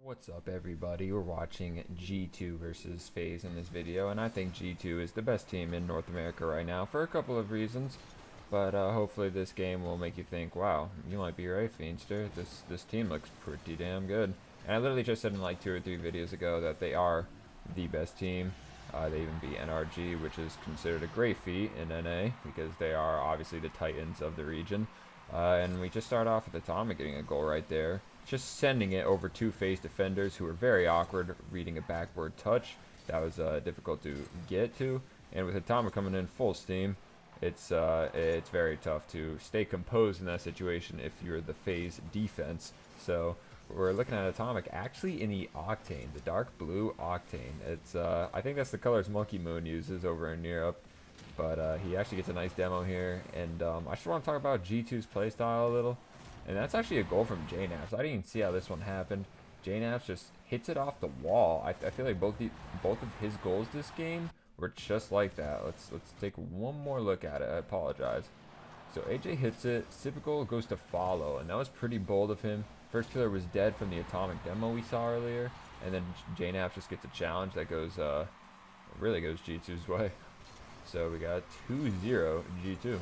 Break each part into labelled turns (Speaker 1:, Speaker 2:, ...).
Speaker 1: What's up everybody, we're watching G2 versus FaZe in this video, and I think G2 is the best team in North America right now for a couple of reasons, but hopefully this game will make you think, wow, you might be right, Feenstra, this team looks pretty damn good. And I literally just said in like 2 or 3 videos ago that they are the best team. They even beat NRG, which is considered a great feat in NA, because they are obviously the titans of the region. And we just start off with Atomic getting a goal right there. Just sending it over 2 FaZe defenders who were very awkward reading a backboard touch. That was difficult to get to. And with Atomic coming in full steam, it's very tough to stay composed in that situation if you're the FaZe defense. So we're looking at Atomic actually in the Octane, the dark blue Octane. It's I think that's the colors Monkey Moon uses over in Europe. But he actually gets a nice demo here. And I just want to talk about G2's playstyle a little. And that's actually a goal from JNaps. I didn't even see how this one happened. JNaps just hits it off the wall. I feel like both of his goals this game were just like that. Let's take one more look at it. I apologize. So AJ hits it. Sipical goes to follow, and that was pretty bold of him. First killer was dead from the Atomic demo we saw earlier, and then JNaps just gets a challenge that goes really goes G2's way. So we got 2-0 G2.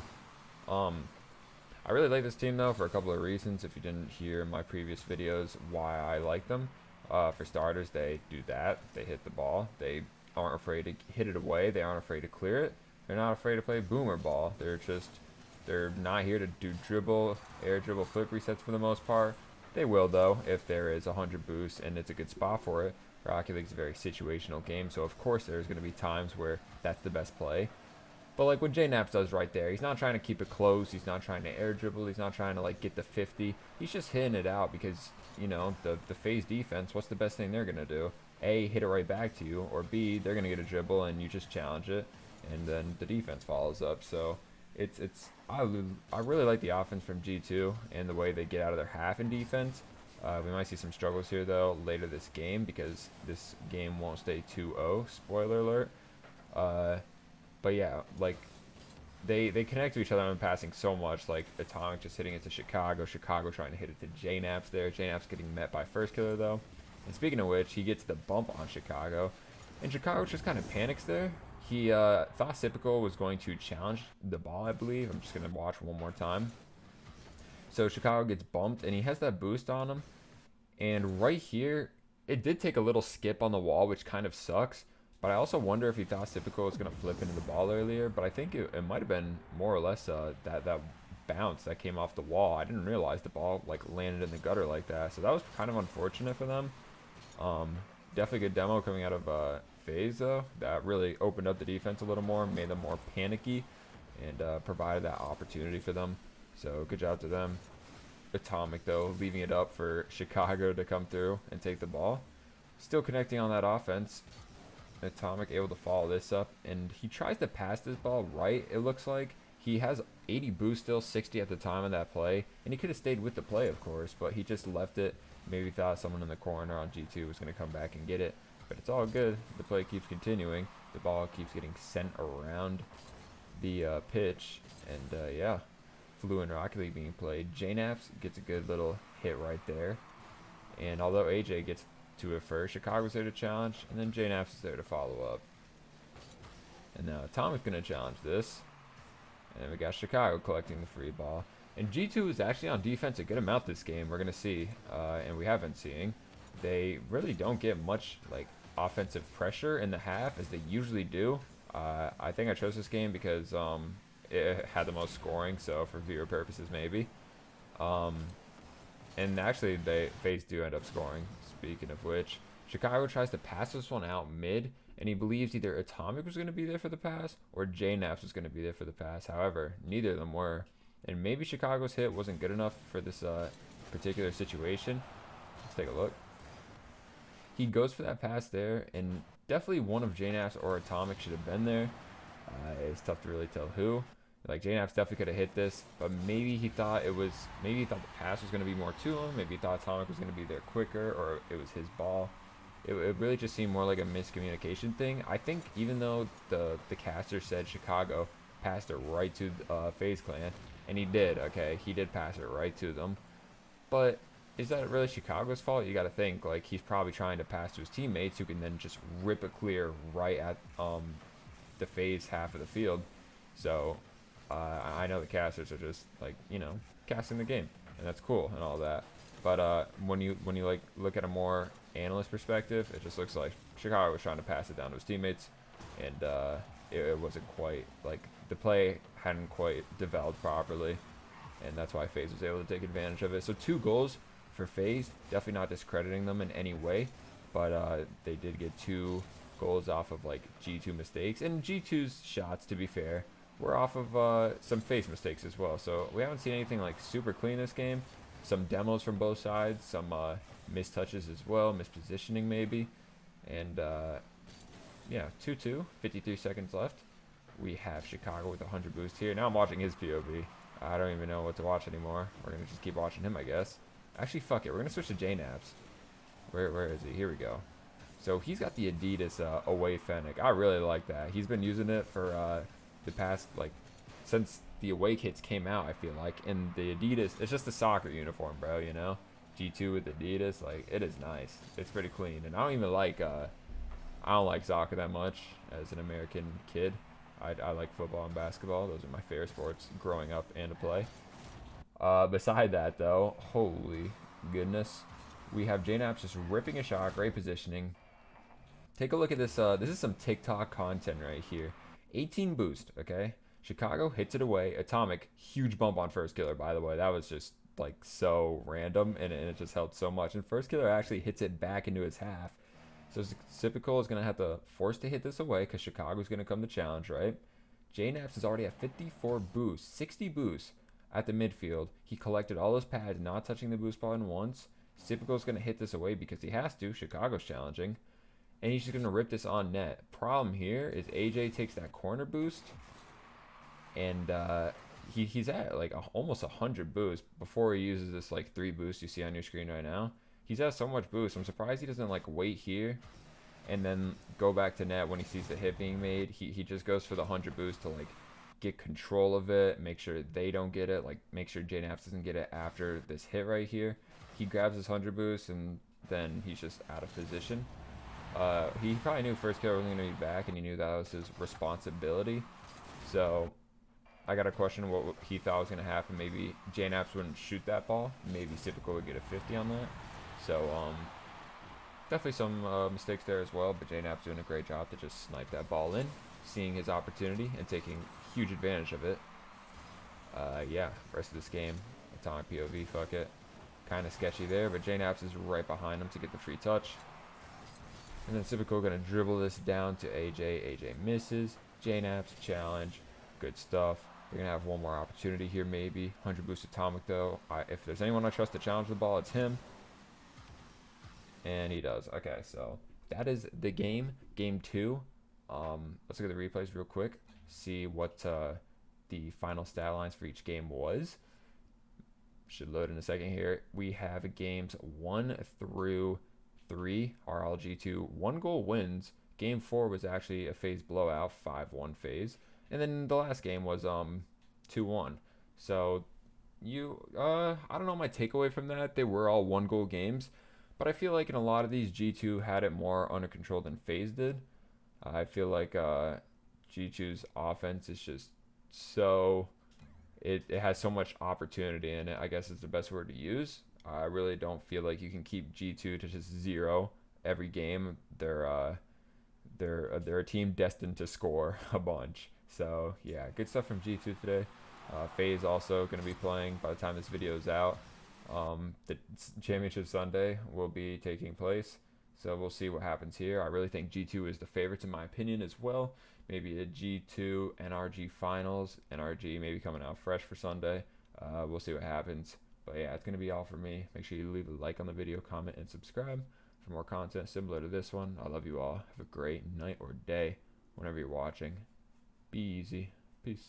Speaker 1: I really like this team though for a couple of reasons. If you didn't hear my previous videos why I like them, for starters, they do that. They hit the ball. They aren't afraid to hit it away. They aren't afraid to clear it. They're not afraid to play boomer ball. They're not here to do dribble, air dribble, flip resets for the most part. They will though if there is 100 boosts and it's a good spot for it. Rocket League is a very situational game, so of course there's going to be times where that's the best play. But like what JNaps does right there, he's not trying to keep it close, he's not trying to air dribble, he's not trying to like get the 50. He's just hitting it out because, you know, the FaZe defense, what's the best thing they're going to do? A, hit it right back to you, or B, they're going to get a dribble and you just challenge it, and then the defense follows up. So I really like the offense from G2 and the way they get out of their half in defense. We might see some struggles here though later this game because this game won't stay 2-0, spoiler alert. But yeah, like they connect to each other on passing so much. Like Atomic just hitting it to Chicago, Chicago trying to hit it to JNaps there. JNaps getting met by first killer though. And speaking of which, he gets the bump on Chicago, and Chicago just kind of panics there. He thought Sipical was going to challenge the ball, I believe. I'm just gonna watch one more time. So Chicago gets bumped, and he has that boost on him. And right here, it did take a little skip on the wall, which kind of sucks. But I also wonder if he thought Sipical was going to flip into the ball earlier. But I think it might have been more or less that bounce that came off the wall. I didn't realize the ball like landed in the gutter like that. So that was kind of unfortunate for them. Definitely good demo coming out of FaZe though. That really opened up the defense a little more, made them more panicky, and provided that opportunity for them. So good job to them. Atomic though, leaving it up for Chicago to come through and take the ball. Still connecting on that offense. Atomic able to follow this up, and he tries to pass this ball right. It looks like he has 80 boost still, 60 at the time of that play, and he could have stayed with the play of course, but he just left it. Maybe thought someone in the corner on G2 was going to come back and get it, but it's all good. The play keeps continuing. The ball keeps getting sent around the pitch, and yeah, fluent Rocket League being played. JNaps gets a good little hit right there, and although AJ gets to it first, Chicago's there to challenge, and then JNaps is there to follow up. And now Atomic's going to challenge this, and we got Chicago collecting the free ball. And G2 is actually on defense a good amount this game, we're going to see, and we have been seeing. They really don't get much like offensive pressure in the half as they usually do. I think I chose this game because it had the most scoring, so for viewer purposes maybe. And actually FaZe do end up scoring. Speaking of which, Chicago tries to pass this one out mid, and he believes either Atomic was going to be there for the pass or JNaps was going to be there for the pass. However, neither of them were. And maybe Chicago's hit wasn't good enough for this particular situation. Let's take a look. He goes for that pass there, and definitely one of JNaps or Atomic should have been there. It's tough to really tell who. Like JNaps definitely could have hit this, but maybe he thought the pass was going to be more to him. Maybe he thought Atomic was going to be there quicker, or it was his ball. It really just seemed more like a miscommunication thing. I think even though the caster said Chicago passed it right to FaZe Clan, and he did, okay, he did pass it right to them. But is that really Chicago's fault? You got to think like he's probably trying to pass to his teammates who can then just rip it clear right at the phase half of the field. So I know the casters are just like casting the game, and that's cool and all that. But when you like look at a more analyst perspective, it just looks like Chicago was trying to pass it down to his teammates, and it wasn't quite like the play hadn't quite developed properly, and that's why FaZe was able to take advantage of it. So 2 goals for FaZe, definitely not discrediting them in any way, but they did get 2 goals off of like G2 mistakes, and G2's shots, to be fair, were off of some FaZe mistakes as well. So we haven't seen anything like super clean this game. Some demos from both sides, some missed touches as well, mispositioning maybe, and yeah, 2-2, 53 seconds left. We have Chicago with 100 boost here. Now I'm watching his POV. I don't even know what to watch anymore. We're gonna just keep watching him, I guess. Actually, fuck it. We're gonna switch to JNabs. Where is he? Here we go. So he's got the Adidas away Fennec. I really like that. He's been using it for the past like since the away kits came out. I feel like, and the Adidas, it's just a soccer uniform, bro. You know, G2 with Adidas, like it is nice. It's pretty clean, and I don't even like I don't like soccer that much as an American kid. I like football and basketball. Those are my favorite sports growing up and to play. Beside that, though, holy goodness, we have JNabs just ripping a shot, great positioning. Take a look at this. This is some TikTok content right here. 18 boost, okay? Chicago hits it away. Atomic, huge bump on first killer, by the way. That was just like so random, and it just helped so much. And first killer actually hits it back into his half. So Sipical is going to have to force to hit this away because Chicago's going to come to challenge, right? JNabs is already at 54 boosts, 60 boosts at the midfield. He collected all those pads, not touching the boost button once. Sipical is going to hit this away because he has to. Chicago's challenging. And he's just going to rip this on net. Problem here is AJ takes that corner boost. And he's at like almost 100 boosts before he uses this like 3 boosts you see on your screen right now. He's at so much boost. I'm surprised he doesn't like wait here and then go back to net when he sees the hit being made. He just goes for the 100 boost to like get control of it, make sure they don't get it, like make sure JNabs doesn't get it after this hit right here. He grabs his 100 boost and then he's just out of position. He probably knew first killer wasn't going to be back, and he knew that was his responsibility. So I got a question what he thought was going to happen. Maybe JNabs wouldn't shoot that ball. Maybe Sipical would get a 50 on that. So definitely some mistakes there as well, but JNabs doing a great job to just snipe that ball in, seeing his opportunity and taking huge advantage of it. Yeah, rest of this game, Atomic POV, fuck it. Kind of sketchy there, but JNabs is right behind him to get the free touch. And then Sipical going to dribble this down to AJ. AJ misses. JNabs challenge. Good stuff. We're going to have one more opportunity here maybe. 100 boost Atomic though. If there's anyone I trust to challenge the ball, it's him. And he does. Okay, so that is the game. Game 2. Let's look at the replays real quick. See what the final stat lines for each game was. Should load in a second here. We have games 1 through 3. RLG2 1-goal wins. Game 4 was actually a FaZe blowout, 5-1 FaZe. And then the last game was 2-1. So I don't know my takeaway from that. They were all 1-goal games. But I feel like in a lot of these, G2 had it more under control than FaZe did. I feel like G2's offense is just so... It has so much opportunity in it, I guess is the best word to use. I really don't feel like you can keep G2 to just 0 every game. They're a team destined to score a bunch. So, yeah, good stuff from G2 today. FaZe also going to be playing by the time this video is out. The Championship Sunday will be taking place, so we'll see what happens here. I really think G2 is the favorites in my opinion as well. Maybe a G2 NRG finals. NRG maybe coming out fresh for Sunday. We'll see what happens. But yeah, it's going to be all for me. Make sure you leave a like on the video, comment, and subscribe for more content similar to this one. I love you all. Have a great night or day whenever you're watching. Be easy. Peace.